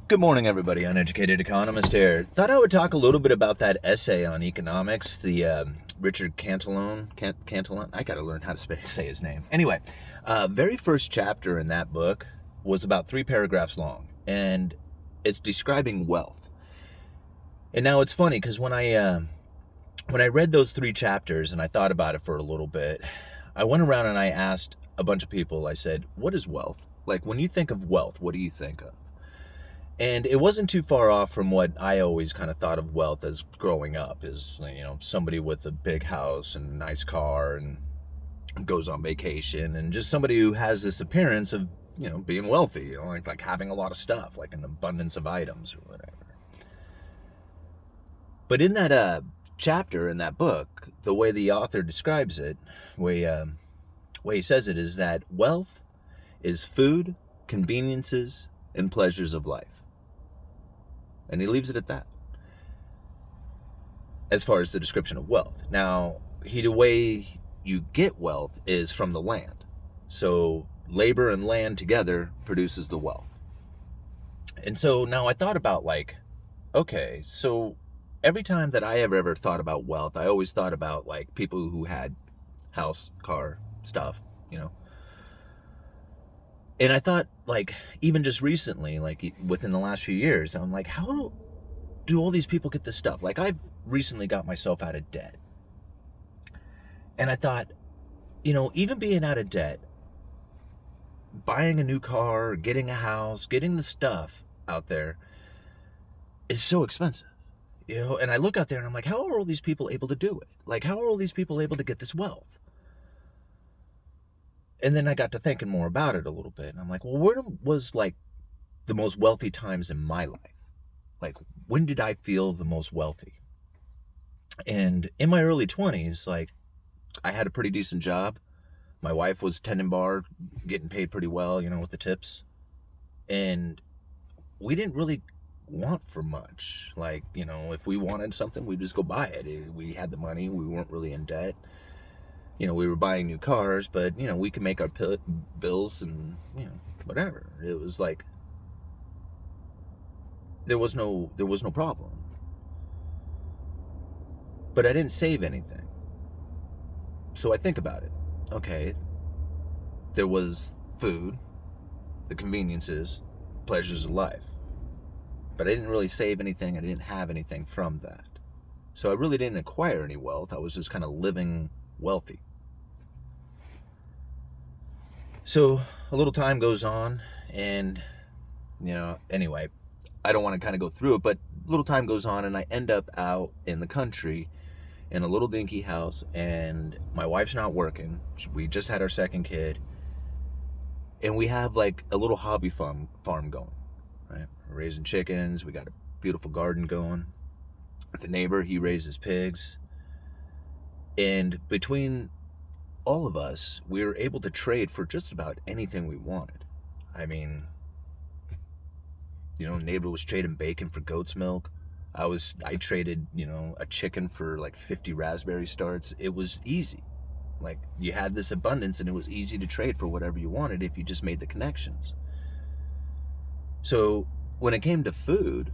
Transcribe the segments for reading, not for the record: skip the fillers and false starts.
Good morning, everybody. Uneducated Economist here. Thought I would talk a little bit about that essay on economics, the Richard Cantillon. Cantillon? I got to learn how to say his name. Anyway, very first chapter in that book was about 3 paragraphs long, and it's describing wealth. And now it's funny because when I read those 3 chapters and I thought about it for a little bit, I went around and I asked a bunch of people. I said, "What is wealth? Like, when you think of wealth, what do you think of?" And it wasn't too far off from what I always kind of thought of wealth as growing up, is, somebody with a big house and a nice car and goes on vacation, and just somebody who has this appearance of, being wealthy, like having a lot of stuff, like an abundance of items or whatever. But in that chapter in that book, the way the author describes it, way he says it, is that wealth is food, conveniences, and pleasures of life. And he leaves it at that, as far as the description of wealth. Now, the way you get wealth is from the land. So labor and land together produces the wealth. And so now I thought about, okay, so every time that I ever thought about wealth, I always thought about people who had house, car, stuff. And I thought, even just recently, within the last few years, I'm like, how do all these people get this stuff? I've recently got myself out of debt. And I thought, even being out of debt, buying a new car, getting a house, getting the stuff out there is so expensive. And I look out there and I'm like, how are all these people able to do it? How are all these people able to get this wealth? And then I got to thinking more about it a little bit. And I'm like, well, where was the most wealthy times in my life? When did I feel the most wealthy? And in my early 20s, I had a pretty decent job. My wife was tending bar, getting paid pretty well, with the tips. And we didn't really want for much. If we wanted something, we'd just go buy it. We had the money. We weren't really in debt. We were buying new cars, but, we could make our bills and, whatever. It was there was no problem. But I didn't save anything. So I think about it. Okay, there was food, the conveniences, pleasures of life. But I didn't really save anything. I didn't have anything from that. So I really didn't acquire any wealth. I was just kind of living wealthy. So a little time goes on, and, anyway, I don't want to kind of go through it, but a little time goes on, and I end up out in the country in a little dinky house, and my wife's not working. We just had our second kid, and we have a little hobby farm going, right? We're raising chickens. We got a beautiful garden going. The neighbor, he raises pigs. And between all of us, we were able to trade for just about anything we wanted. I mean, neighbor was trading bacon for goat's milk. I traded, a chicken for 50 raspberry starts. It was easy. You had this abundance, and it was easy to trade for whatever you wanted if you just made the connections. So when it came to food,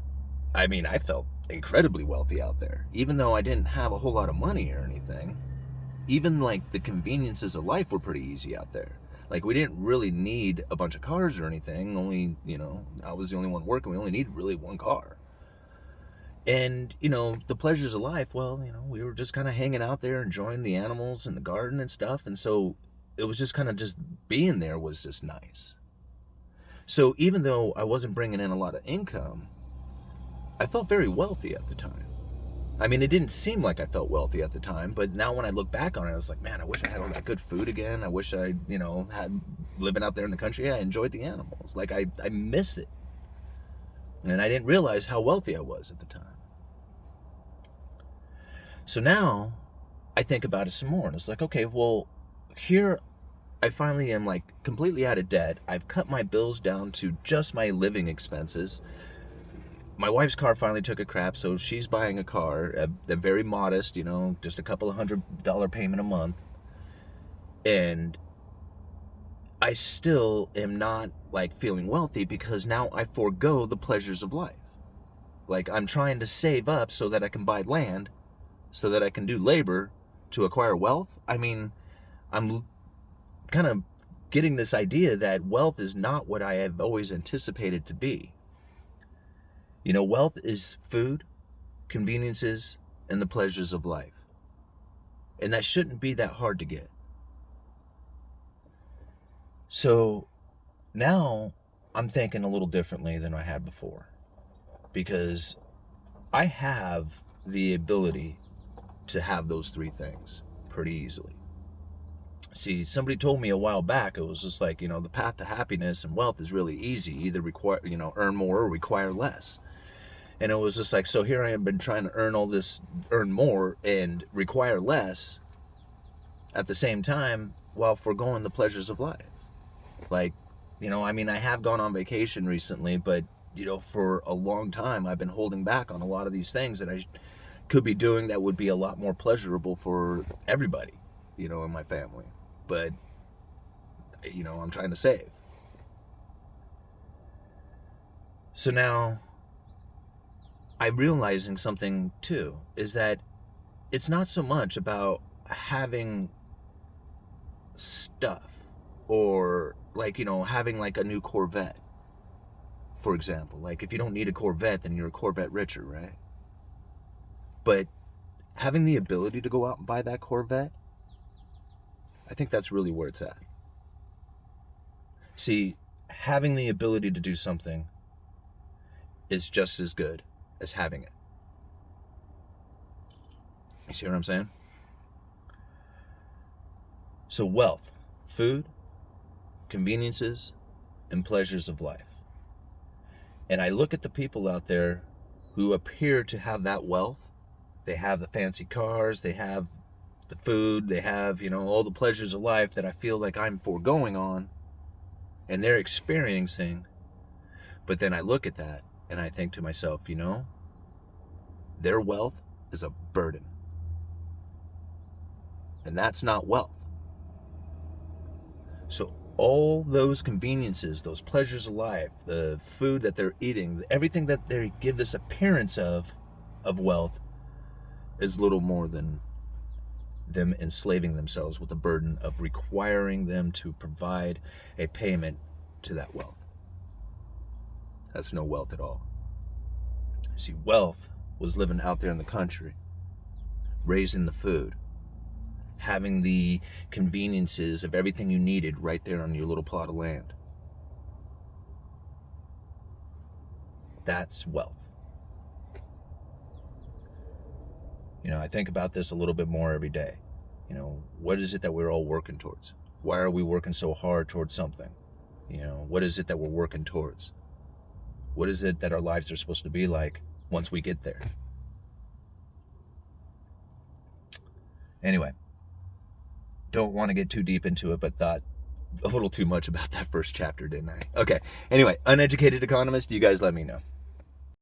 I mean, I felt incredibly wealthy out there. Even though I didn't have a whole lot of money or anything, even the conveniences of life were pretty easy out there. We didn't really need a bunch of cars or anything. Only, I was the only one working. We only needed really one car. And, the pleasures of life, well, we were just kind of hanging out there, enjoying the animals and the garden and stuff. And so it was just kind of just being there was just nice. So even though I wasn't bringing in a lot of income, I felt very wealthy at the time. I mean, it didn't seem like I felt wealthy at the time, but now when I look back on it, I was like, man, I wish I had all that good food again. I wish I, had living out there in the country. I enjoyed the animals. I miss it. And I didn't realize how wealthy I was at the time. So now I think about it some more, and it's okay, well, here I finally am completely out of debt. I've cut my bills down to just my living expenses. My wife's car finally took a crap, so she's buying a car, a very modest, just a couple of $100 payment a month. And I still am not like feeling wealthy because now I forego the pleasures of life. Like, I'm trying to save up so that I can buy land, so that I can do labor to acquire wealth. I mean, I'm kind of getting this idea that wealth is not what I have always anticipated to be. You know, wealth is food, conveniences, and the pleasures of life. And that shouldn't be that hard to get. So now I'm thinking a little differently than I had before, because I have the ability to have those three things pretty easily. See, somebody told me a while back, it was just like, you know, the path to happiness and wealth is really easy. Either require, you know, earn more or require less. And it was just like, so here I have been trying to earn more and require less at the same time while foregoing the pleasures of life. Like, you know, I mean, I have gone on vacation recently, but, you know, for a long time I've been holding back on a lot of these things that I could be doing that would be a lot more pleasurable for everybody, you know, in my family. But, you know, I'm trying to save. So now I'm realizing something too, is that it's not so much about having stuff or like, you know, having like a new Corvette, for example. Like, if you don't need a Corvette, then you're a Corvette richer, right? But having the ability to go out and buy that Corvette, I think that's really where it's at. See, having the ability to do something is just as good as having it. You see what I'm saying? So wealth, food, conveniences, and pleasures of life. And I look at the people out there who appear to have that wealth. They have the fancy cars, they have the food, they have, you know, all the pleasures of life that I feel like I'm foregoing on, and they're experiencing. But then I look at that and I think to myself, you know, their wealth is a burden. And that's not wealth. So all those conveniences, those pleasures of life, the food that they're eating, everything that they give this appearance of wealth is little more than them enslaving themselves with the burden of requiring them to provide a payment to that wealth. That's no wealth at all. See, wealth was living out there in the country, raising the food, having the conveniences of everything you needed right there on your little plot of land. That's wealth. You know, I think about this a little bit more every day. You know, what is it that we're all working towards? Why are we working so hard towards something? You know, what is it that we're working towards? What is it that our lives are supposed to be like once we get there? Anyway, don't want to get too deep into it, but thought a little too much about that first chapter, didn't I? Okay, anyway, Uneducated Economist, you guys let me know.